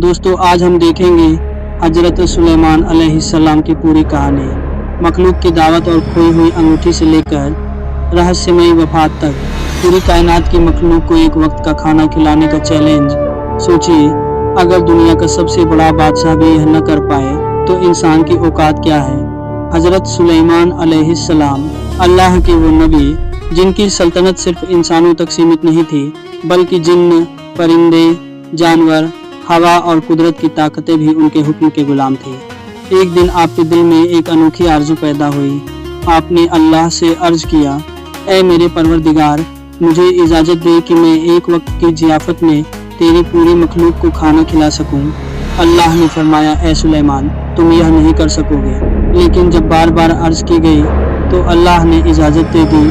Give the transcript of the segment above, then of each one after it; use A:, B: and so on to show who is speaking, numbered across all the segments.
A: दोस्तों आज हम देखेंगे हजरत सुलेमान अलैहिस्सलाम की पूरी कहानी। मखलूक की दावत और खोई हुई अंगूठी से लेकर रहस्यमयी वफात तक पूरी कायनात की मखलूक को एक वक्त का खाना खिलाने का चैलेंज। सोचिए, अगर दुनिया का सबसे बड़ा बादशाह भी यह न कर पाए तो इंसान की औकात क्या है। हजरत सुलेमान अलैहिस्सलाम अल्लाह के वो नबी जिनकी सल्तनत सिर्फ इंसानों तक सीमित नहीं थी, बल्कि जिन्न, परिंदे, जानवर, हवा और कुदरत की ताकतें भी उनके हुक्म के गुलाम थी। एक दिन आपके दिल में एक अनोखी आरज़ू पैदा हुई। आपने अल्लाह से अर्ज किया, ऐ मेरे परवरदिगार, मुझे इजाज़त दे कि मैं एक वक्त की ज़ियाफ़त में तेरी पूरी मखलूक को खाना खिला सकूं। अल्लाह ने फरमाया, ऐ सुलेमान, तुम यह नहीं कर सकोगे। लेकिन जब बार बार अर्ज की गई तो अल्लाह ने इजाज़त दे दी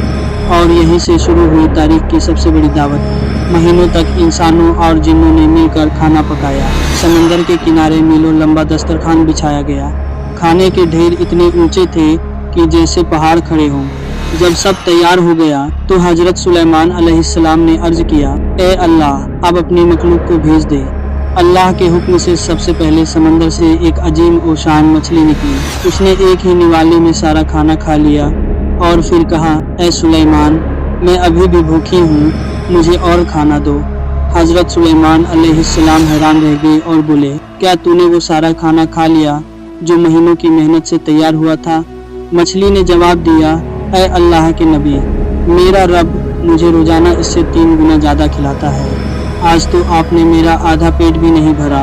A: और यहीं से शुरू हुई तारीख की सबसे बड़ी दावत। महीनों तक इंसानों और जिन्नों ने मिलकर खाना पकाया। समंदर के किनारे मीलों लंबा दस्तरखान बिछाया गया। खाने के ढेर इतने ऊंचे थे कि जैसे पहाड़ खड़े हों। जब सब तैयार हो गया तो हजरत सुलेमान अलैहिस्सलाम ने अर्ज किया, ए अल्लाह, अब अपनी मखलूक को भेज दे। अल्लाह के हुक्म से सबसे पहले समंदर से एक अजीम और शान मछली निकली। उसने एक ही निवाले में सारा खाना खा लिया और फिर कहा, ए सुलेमान, मैं अभी भी भूखी हूँ, मुझे और खाना दो। हजरत सुलेमान अलैहिस्सलाम हैरान रह गए और बोले, क्या तूने वो सारा खाना खा लिया जो महीनों की मेहनत से तैयार हुआ था? मछली ने जवाब दिया, ऐ अल्लाह के नबी, मेरा रब मुझे रोजाना इससे 3 गुना ज़्यादा खिलाता है। आज तो आपने मेरा आधा पेट भी नहीं भरा।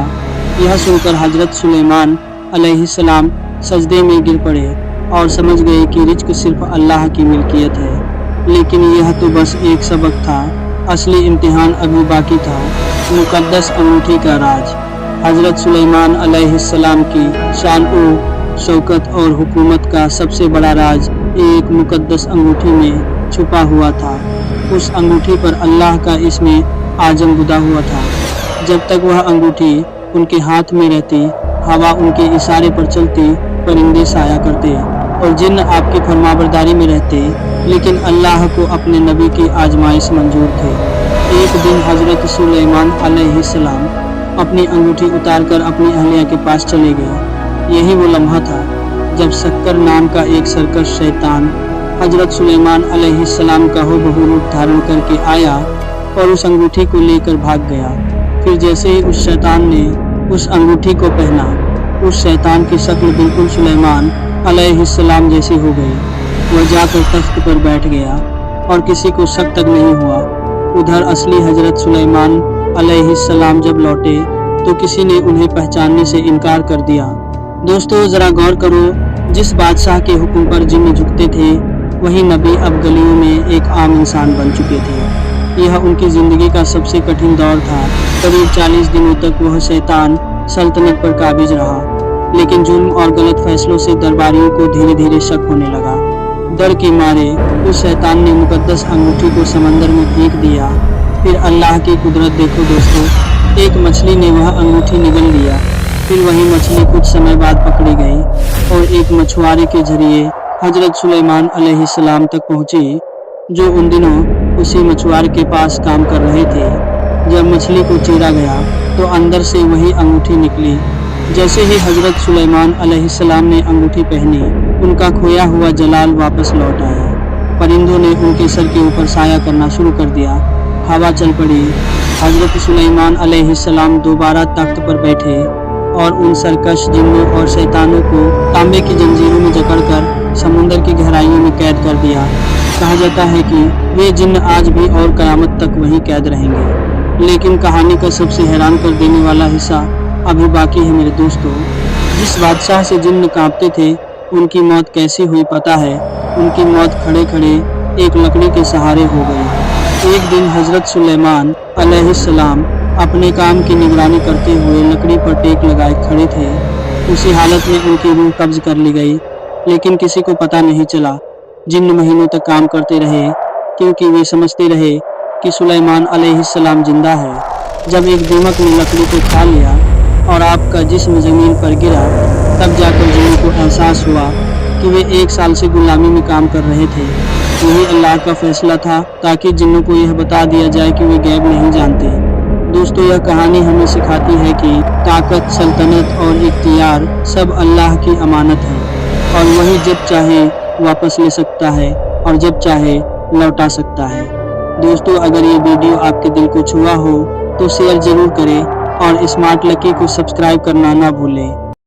A: यह सुनकर हजरत सुलेमान अलैहिस्सलाम सजदे में गिर पड़े और समझ गए कि रिज्क सिर्फ अल्लाह की मिल्कियत है। लेकिन यह तो बस एक सबक था, असली इम्तिहान अभी बाकी था। मुकद्दस अंगूठी का राज। हजरत सुलेमान अलैहिस्सलाम की शान ओ शौकत और हुकूमत का सबसे बड़ा राज एक मुकद्दस अंगूठी में छुपा हुआ था। उस अंगूठी पर अल्लाह का इसमें आजम गुदा हुआ था। जब तक वह अंगूठी उनके हाथ में रहती, हवा उनके इशारे पर चलती, परिंदे साया करते और जिन्न आपकी फरमाबरदारी में रहते। लेकिन अल्लाह को अपने नबी की आजमाइश मंजूर थे। एक दिन हजरत सुलेमान अलैहिस्सलाम अपनी अंगूठी उतारकर अपनी अहलिया के पास चले गए। यही वो लम्हा था जब शक्कर नाम का एक सरकश शैतान हजरत सुलेमान अलैहिस्सलाम का हूबहू रूप धारण करके आया और उस अंगूठी को लेकर भाग गया। फिर जैसे ही उस शैतान ने उस अंगूठी को पहना, उस शैतान की शक्ल बिल्कुल सुलेमान अलैहिस्सलाम जैसी हो गई। वह जाकर तख्त पर बैठ गया और किसी को शक तक नहीं हुआ। उधर असली हजरत सुलेमान अलैहिस्सलाम जब लौटे तो किसी ने उन्हें पहचानने से इनकार कर दिया। दोस्तों जरा गौर करो, जिस बादशाह के हुक्म पर जिन्न झुकते थे वही नबी अब गलियों में एक आम इंसान बन चुके थे। यह उनकी जिंदगी का सबसे कठिन दौर था। करीब 40 दिनों तक वह शैतान सल्तनत पर काबिज रहा, लेकिन जुल्म और गलत फैसलों से दरबारियों को धीरे धीरे शक होने लगा। डर के मारे उस शैतान ने मुकद्दस अंगूठी को समंदर में फेंक दिया। फिर अल्लाह की कुदरत देखो दोस्तों, एक मछली ने वह अंगूठी निगल लिया। फिर वही मछली कुछ समय बाद पकड़ी गई और एक मछुआरे के जरिए हजरत सुलेमान अलैहिस्सलाम तक पहुंची, जो उन दिनों उसी मछुआरे के पास काम कर रहे थे। जब मछली को चीरा गया तो अंदर से वही अंगूठी निकली। जैसे ही हजरत सुलेमान अलैहिस्सलाम ने अंगूठी पहनी, उनका खोया हुआ जलाल वापस लौट आया। परिंदों ने उनके सर के ऊपर साया करना शुरू कर दिया। हवा चल पड़ी। हजरत सुलेमान अलैहिस्सलाम दोबारा तख्त पर बैठे और उन सरकश जिन्नों और शैतानों को तांबे की जंजीरों में जकड़कर समुंदर की गहराइयों में कैद कर दिया। कहा जाता है कि वे जिन्न आज भी और क़यामत तक वहीं कैद रहेंगे। लेकिन कहानी का सबसे हैरान कर देने वाला हिस्सा अभी बाकी है मेरे दोस्तों। जिस बादशाह से जिन्न कांपते थे, उनकी मौत कैसी हुई पता है? उनकी मौत खड़े खड़े एक लकड़ी के सहारे हो गई। एक दिन हजरत सुलेमान अलैहिस्सलाम अपने काम की निगरानी करते हुए लकड़ी पर टेक लगाए खड़े थे। उसी हालत में उनकी रूह कब्ज कर ली गई, लेकिन किसी को पता नहीं चला। जिन्न महीनों तक काम करते रहे क्योंकि वे समझते रहे कि सुलेमान अलैहिस्सलाम जिंदा है। जब एक दीमक ने लकड़ी को खा लिया और आपका जिस्म जमीन पर गिरा, तब जाकर जिन्न को एहसास हुआ कि वे 1 साल से गुलामी में काम कर रहे थे। यही अल्लाह का फैसला था ताकि जिन्नों को यह बता दिया जाए कि वे गैब नहीं जानते। दोस्तों यह कहानी हमें सिखाती है कि ताकत, सल्तनत और इख्तियार सब अल्लाह की अमानत है और वही जब चाहे वापस ले सकता है और जब चाहे लौटा सकता है। दोस्तों अगर ये वीडियो आपके दिल को छुआ हो तो शेयर जरूर करें और स्मार्ट लकी को सब्सक्राइब करना ना भूलें।